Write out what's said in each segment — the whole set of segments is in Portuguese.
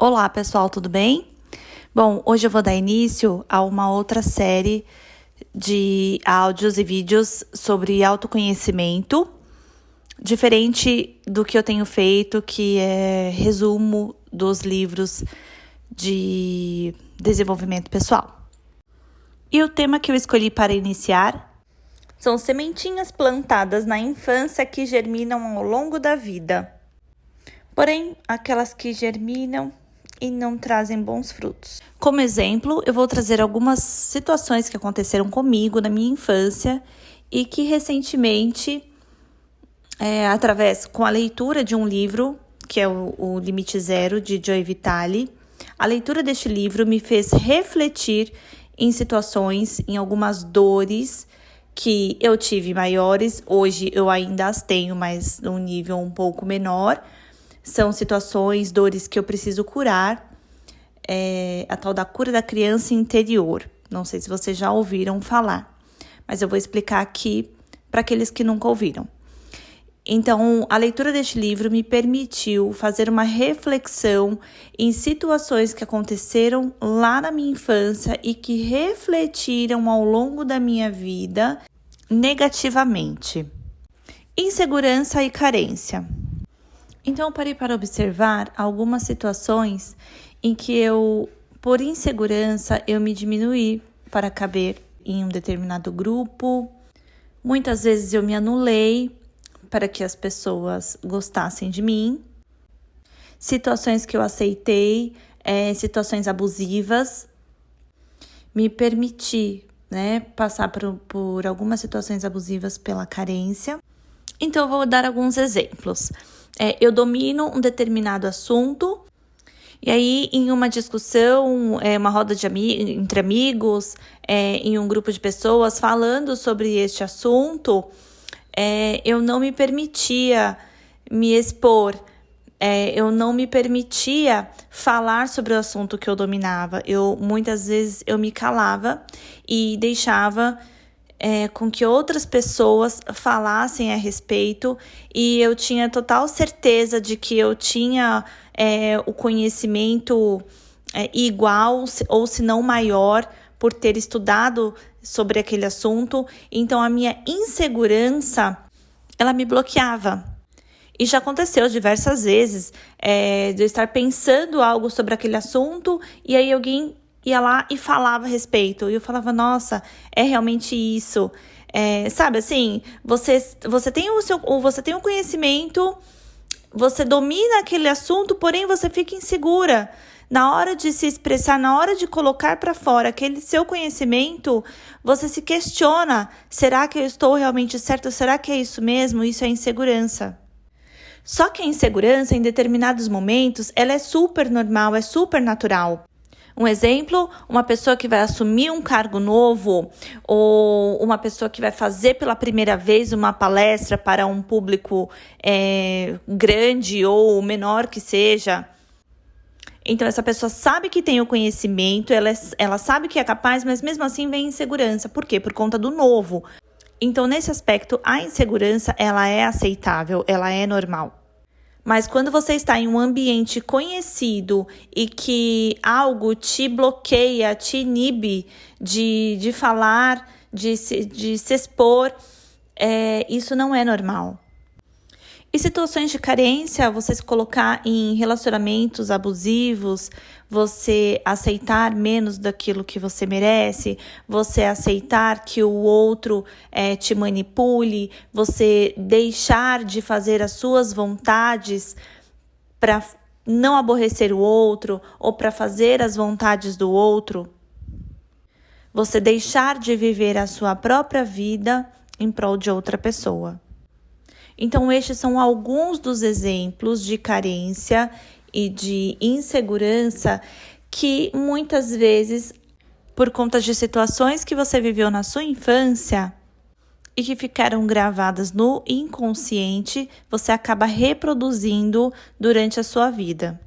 Olá, pessoal, tudo bem? Bom, hoje eu vou dar início a uma outra série de áudios e vídeos sobre autoconhecimento, diferente do que eu tenho feito, que é resumo dos livros de desenvolvimento pessoal. E o tema que eu escolhi para iniciar são sementinhas plantadas na infância que germinam ao longo da vida. Porém, aquelas que germinam e não trazem bons frutos. Como exemplo, eu vou trazer algumas situações que aconteceram comigo na minha infância e que recentemente, com a leitura de um livro, que é o Limite Zero, de Joy Vitale, a leitura deste livro me fez refletir em situações, em algumas dores que eu tive maiores, hoje eu ainda as tenho, mas num nível um pouco menor. São situações, dores que eu preciso curar, a tal da cura da criança interior. Não sei se vocês já ouviram falar, mas eu vou explicar aqui para aqueles que nunca ouviram. Então, a leitura deste livro me permitiu fazer uma reflexão em situações que aconteceram lá na minha infância e que refletiram ao longo da minha vida negativamente. Insegurança e carência. Então, eu parei para observar algumas situações em que por insegurança, eu me diminuí para caber em um determinado grupo. Muitas vezes eu me anulei para que as pessoas gostassem de mim. Situações que eu aceitei, situações abusivas. Me permiti, passar por algumas situações abusivas pela carência. Então, eu vou dar alguns exemplos. Eu domino um determinado assunto, e aí em uma discussão, uma roda entre amigos, em um grupo de pessoas falando sobre este assunto, eu não me permitia me expor, eu não me permitia falar sobre o assunto que eu dominava. Muitas vezes eu me calava e deixava com que outras pessoas falassem a respeito, e eu tinha total certeza de que eu tinha o conhecimento igual, ou se não maior, por ter estudado sobre aquele assunto. Então, a minha insegurança, ela me bloqueava. E já aconteceu diversas vezes de eu estar pensando algo sobre aquele assunto, e aí alguém ia lá e falava a respeito. E eu falava, nossa, é realmente isso. Sabe assim, você tem o conhecimento, você domina aquele assunto, porém você fica insegura. Na hora de se expressar, na hora de colocar para fora aquele seu conhecimento, você se questiona, será que eu estou realmente certa? Será que é isso mesmo? Isso é insegurança. Só que a insegurança, em determinados momentos, ela é super normal, é super natural. Um exemplo, uma pessoa que vai assumir um cargo novo, ou uma pessoa que vai fazer pela primeira vez uma palestra para um público grande ou menor que seja. Então, essa pessoa sabe que tem o conhecimento, ela sabe que é capaz, mas mesmo assim vem insegurança. Por quê? Por conta do novo. Então, nesse aspecto, a insegurança, ela é aceitável, ela é normal. Mas quando você está em um ambiente conhecido e que algo te bloqueia, te inibe de falar, de se expor, isso não é normal. E situações de carência, você se colocar em relacionamentos abusivos, você aceitar menos daquilo que você merece, você aceitar que o outro te manipule, você deixar de fazer as suas vontades para não aborrecer o outro ou para fazer as vontades do outro. Você deixar de viver a sua própria vida em prol de outra pessoa. Então, estes são alguns dos exemplos de carência e de insegurança que muitas vezes, por conta de situações que você viveu na sua infância e que ficaram gravadas no inconsciente, você acaba reproduzindo durante a sua vida.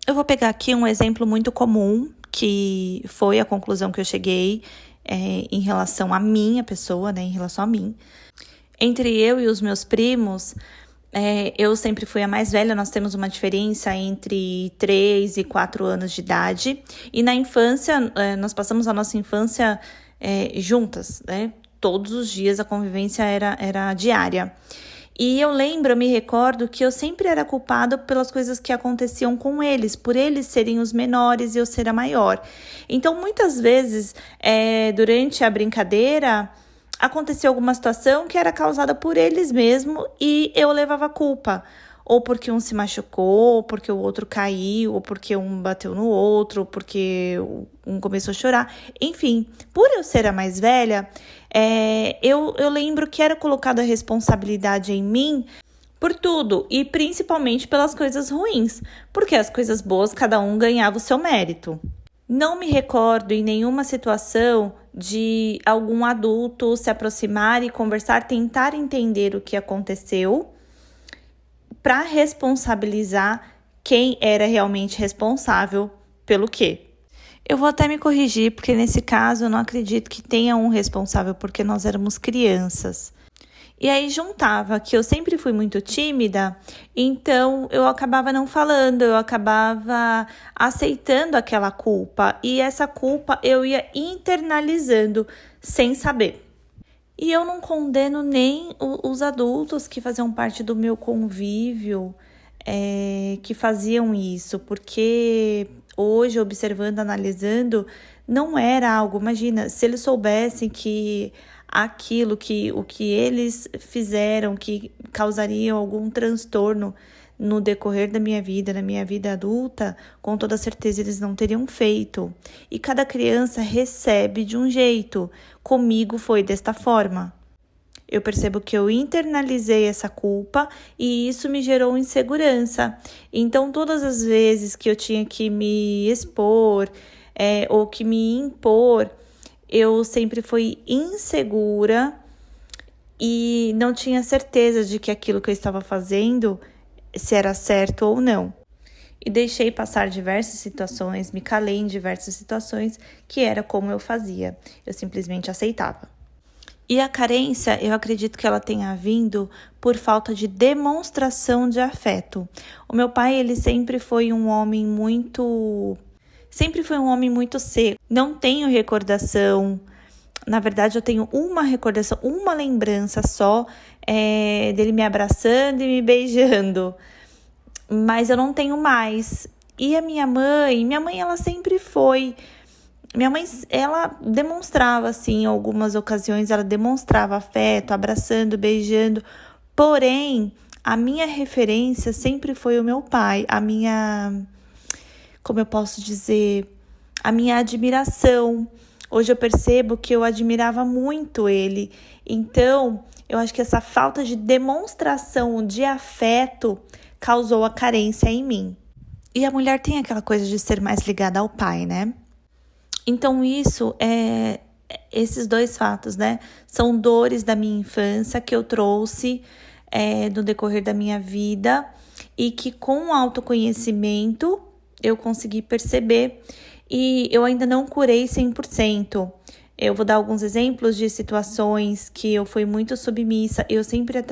Eu vou pegar aqui um exemplo muito comum, que foi a conclusão que eu cheguei em relação à minha pessoa, em relação a mim. Entre eu e os meus primos, Eu sempre fui a mais velha, nós temos uma diferença entre 3 e 4 anos de idade. E na infância, nós passamos a nossa infância juntas, né? Todos os dias a convivência era diária. E eu me recordo que eu sempre era culpada pelas coisas que aconteciam com eles, por eles serem os menores e eu ser a maior. Então, muitas vezes, durante a brincadeira, aconteceu alguma situação que era causada por eles mesmos e eu levava a culpa. Ou porque um se machucou, ou porque o outro caiu, ou porque um bateu no outro, ou porque um começou a chorar. Enfim, por eu ser a mais velha, eu lembro que era colocada a responsabilidade em mim por tudo, e principalmente pelas coisas ruins, porque as coisas boas cada um ganhava o seu mérito. Não me recordo em nenhuma situação de algum adulto se aproximar e conversar, tentar entender o que aconteceu, para responsabilizar quem era realmente responsável pelo quê. Eu vou até me corrigir, porque nesse caso eu não acredito que tenha um responsável, porque nós éramos crianças. E aí juntava que eu sempre fui muito tímida, então eu acabava não falando, eu acabava aceitando aquela culpa. E essa culpa eu ia internalizando sem saber. E eu não condeno nem os adultos que faziam parte do meu convívio, que faziam isso, porque hoje, observando, analisando, não era algo, imagina, se eles soubessem que o que eles fizeram, que causaria algum transtorno no decorrer da minha vida, na minha vida adulta, com toda certeza eles não teriam feito. E cada criança recebe de um jeito. Comigo foi desta forma. Eu percebo que eu internalizei essa culpa e isso me gerou insegurança. Então, todas as vezes que eu tinha que me expor ou que me impor, eu sempre fui insegura e não tinha certeza de que aquilo que eu estava fazendo se era certo ou não. E deixei passar diversas situações, me calei em diversas situações que era como eu fazia. Eu simplesmente aceitava. E a carência, eu acredito que ela tenha vindo por falta de demonstração de afeto. O meu pai, ele sempre foi um homem muito seco. Não tenho recordação. Na verdade, eu tenho uma recordação, uma lembrança só dele me abraçando e me beijando. Mas eu não tenho mais. E a minha mãe ela sempre foi. Minha mãe, ela demonstrava, assim, em algumas ocasiões, ela demonstrava afeto, abraçando, beijando. Porém, a minha referência sempre foi o meu pai. Como eu posso dizer, a minha admiração. Hoje eu percebo que eu admirava muito ele. Então, eu acho que essa falta de demonstração de afeto causou a carência em mim. E a mulher tem aquela coisa de ser mais ligada ao pai, né? Então, esses dois fatos, né? São dores da minha infância que eu trouxe no decorrer da minha vida e que com o autoconhecimento eu consegui perceber e eu ainda não curei 100%. Eu vou dar alguns exemplos de situações que eu fui muito submissa, eu sempre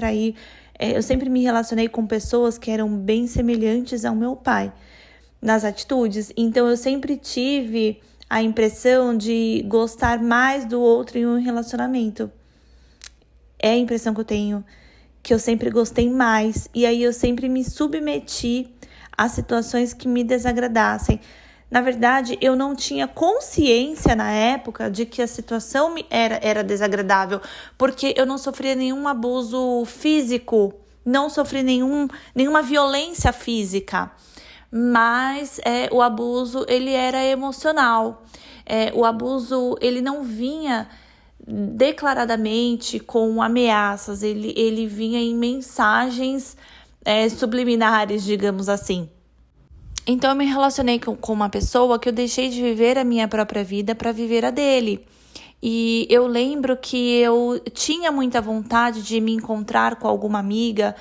me relacionei com pessoas que eram bem semelhantes ao meu pai nas atitudes, então eu sempre tive a impressão de gostar mais do outro em um relacionamento. É a impressão que eu tenho, que eu sempre gostei mais, e aí eu sempre me submeti a situações que me desagradassem. Na verdade, eu não tinha consciência na época de que a situação era desagradável, porque eu não sofria nenhum abuso físico, não sofri nenhuma violência física, mas o abuso ele era emocional. O abuso ele não vinha declaradamente com ameaças, ele vinha em mensagens subliminares, digamos assim. Então eu me relacionei com uma pessoa que eu deixei de viver a minha própria vida para viver a dele. E eu lembro que eu tinha muita vontade de me encontrar com alguma amiga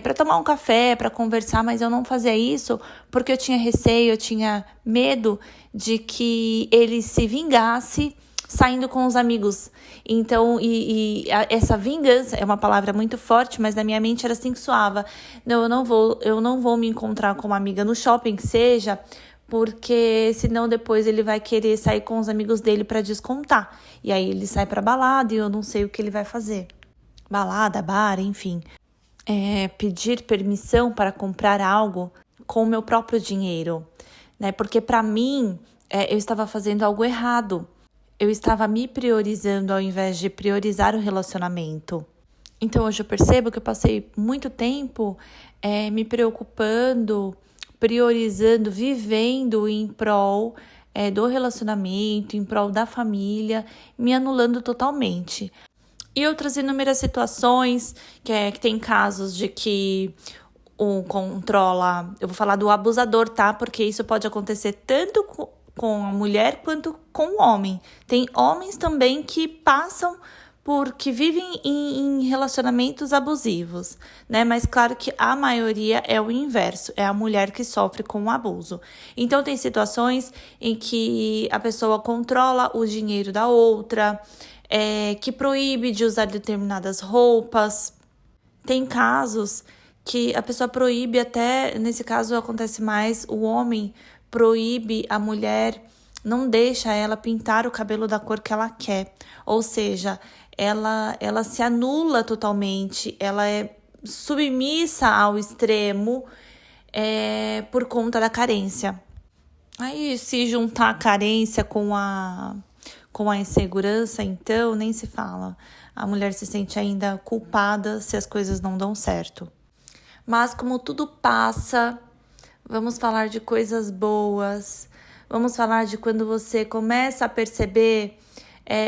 para tomar um café, para conversar, mas eu não fazia isso porque eu tinha receio, eu tinha medo de que ele se vingasse saindo com os amigos. Então, essa vingança é uma palavra muito forte, mas na minha mente era assim que soava. Não, eu não vou me encontrar com uma amiga no shopping, que seja, porque senão depois ele vai querer sair com os amigos dele para descontar. E aí ele sai pra balada e eu não sei o que ele vai fazer. Balada, bar, enfim. Pedir permissão para comprar algo com o meu próprio dinheiro, né? Porque para mim, eu estava fazendo algo errado. Eu estava me priorizando ao invés de priorizar o relacionamento. Então, hoje eu percebo que eu passei muito tempo me preocupando, priorizando, vivendo em prol do relacionamento, em prol da família, me anulando totalmente. E outras inúmeras situações, que tem casos de que eu vou falar do abusador, tá? Porque isso pode acontecer tanto com a mulher quanto com o homem. Tem homens também que que vivem em relacionamentos abusivos, né? Mas claro que a maioria é o inverso, é a mulher que sofre com o abuso. Então tem situações em que a pessoa controla o dinheiro da outra, que proíbe de usar determinadas roupas. Tem casos que a pessoa proíbe, até nesse caso acontece mais, o homem proíbe a mulher, não deixa ela pintar o cabelo da cor que ela quer. Ou seja, ela se anula totalmente, ela é submissa ao extremo por conta da carência. Aí, se juntar a carência com a insegurança, então, nem se fala. A mulher se sente ainda culpada se as coisas não dão certo. Mas como tudo passa, vamos falar de coisas boas. Vamos falar de quando você começa a perceber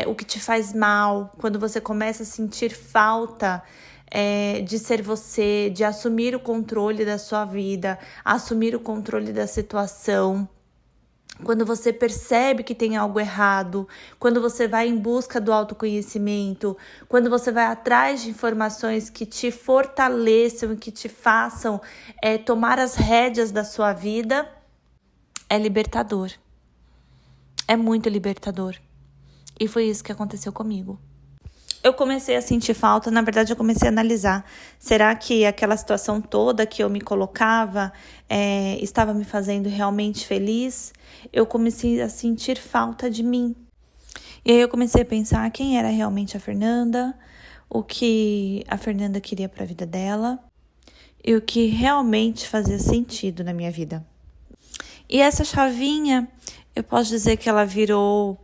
o que te faz mal, quando você começa a sentir falta de ser você, de assumir o controle da sua vida, assumir o controle da situação. Quando você percebe que tem algo errado, quando você vai em busca do autoconhecimento, quando você vai atrás de informações que te fortaleçam e que te façam tomar as rédeas da sua vida, é libertador. É muito libertador. E foi isso que aconteceu comigo. Eu comecei a sentir falta, na verdade eu comecei a analisar. Será que aquela situação toda que eu me colocava estava me fazendo realmente feliz? Eu comecei a sentir falta de mim. E aí eu comecei a pensar quem era realmente a Fernanda, o que a Fernanda queria para a vida dela e o que realmente fazia sentido na minha vida. E essa chavinha, eu posso dizer que ela virou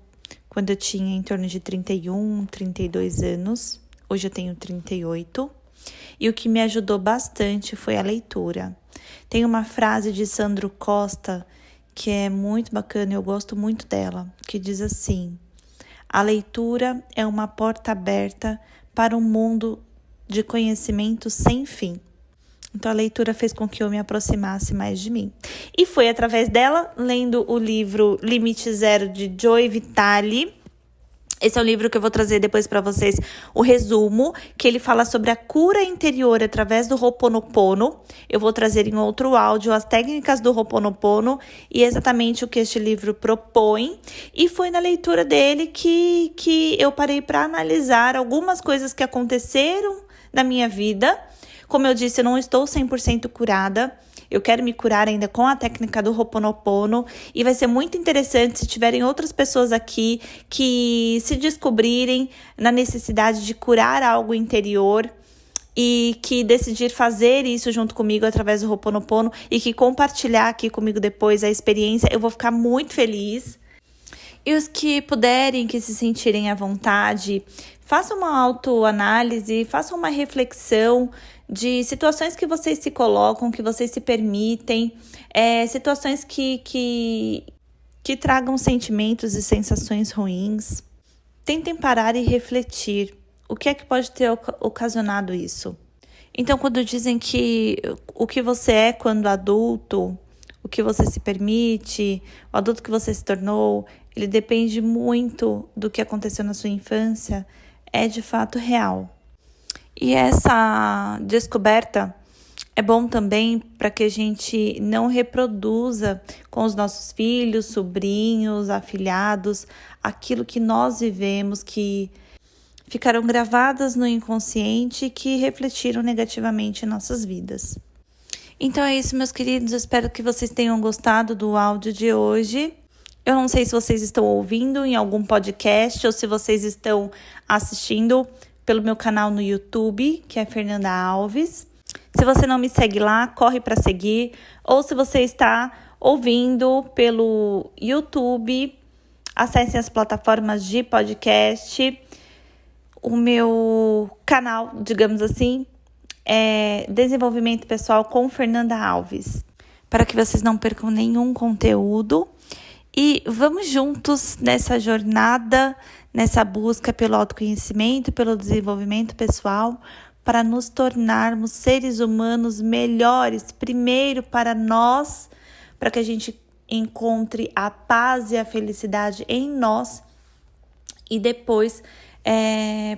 quando eu tinha em torno de 31, 32 anos. Hoje eu tenho 38. E o que me ajudou bastante foi a leitura. Tem uma frase de Sandro Costa que é muito bacana, eu gosto muito dela, que diz assim: a leitura é uma porta aberta para um mundo de conhecimento sem fim. Então a leitura fez com que eu me aproximasse mais de mim. E foi através dela, lendo o livro Limite Zero de Joy Vitale. Esse é um livro que eu vou trazer depois para vocês o resumo, que ele fala sobre a cura interior através do Ho'oponopono. Eu vou trazer em outro áudio as técnicas do Ho'oponopono e exatamente o que este livro propõe. E foi na leitura dele que eu parei para analisar algumas coisas que aconteceram na minha vida. Como eu disse, eu não estou 100% curada. Eu quero me curar ainda com a técnica do Ho'oponopono e vai ser muito interessante se tiverem outras pessoas aqui que se descobrirem na necessidade de curar algo interior e que decidir fazer isso junto comigo através do Ho'oponopono e que compartilhar aqui comigo depois a experiência. Eu vou ficar muito feliz. E os que puderem, que se sentirem à vontade, façam uma autoanálise, façam uma reflexão de situações que vocês se colocam, que vocês se permitem, situações que tragam sentimentos e sensações ruins. Tentem parar e refletir. O que é que pode ter ocasionado isso? Então, quando dizem que o que você é quando adulto, o que você se permite, o adulto que você se tornou, ele depende muito do que aconteceu na sua infância, é de fato real. E essa descoberta, É bom também para que a gente não reproduza com os nossos filhos, sobrinhos, afilhados, aquilo que nós vivemos, que ficaram gravadas no inconsciente e que refletiram negativamente em nossas vidas. Então é isso, meus queridos. Eu espero que vocês tenham gostado do áudio de hoje. Eu não sei se vocês estão ouvindo em algum podcast ou se vocês estão assistindo pelo meu canal no YouTube, que é Fernanda Alves. Se você não me segue lá, corre para seguir. Ou se você está ouvindo pelo YouTube, acesse as plataformas de podcast. O meu canal, digamos assim, é Desenvolvimento Pessoal com Fernanda Alves, para que vocês não percam nenhum conteúdo. E vamos juntos nessa jornada, nessa busca pelo autoconhecimento, pelo desenvolvimento pessoal, para nos tornarmos seres humanos melhores, primeiro para nós, para que a gente encontre a paz e a felicidade em nós, e depois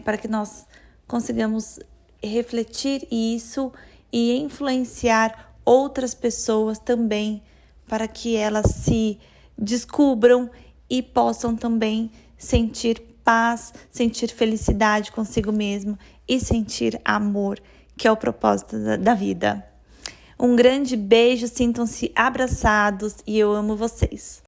para que nós consigamos refletir isso e influenciar outras pessoas também, para que elas se descubram e possam também sentir paz, sentir felicidade consigo mesmo e sentir amor, que é o propósito da vida. Um grande beijo, sintam-se abraçados e eu amo vocês.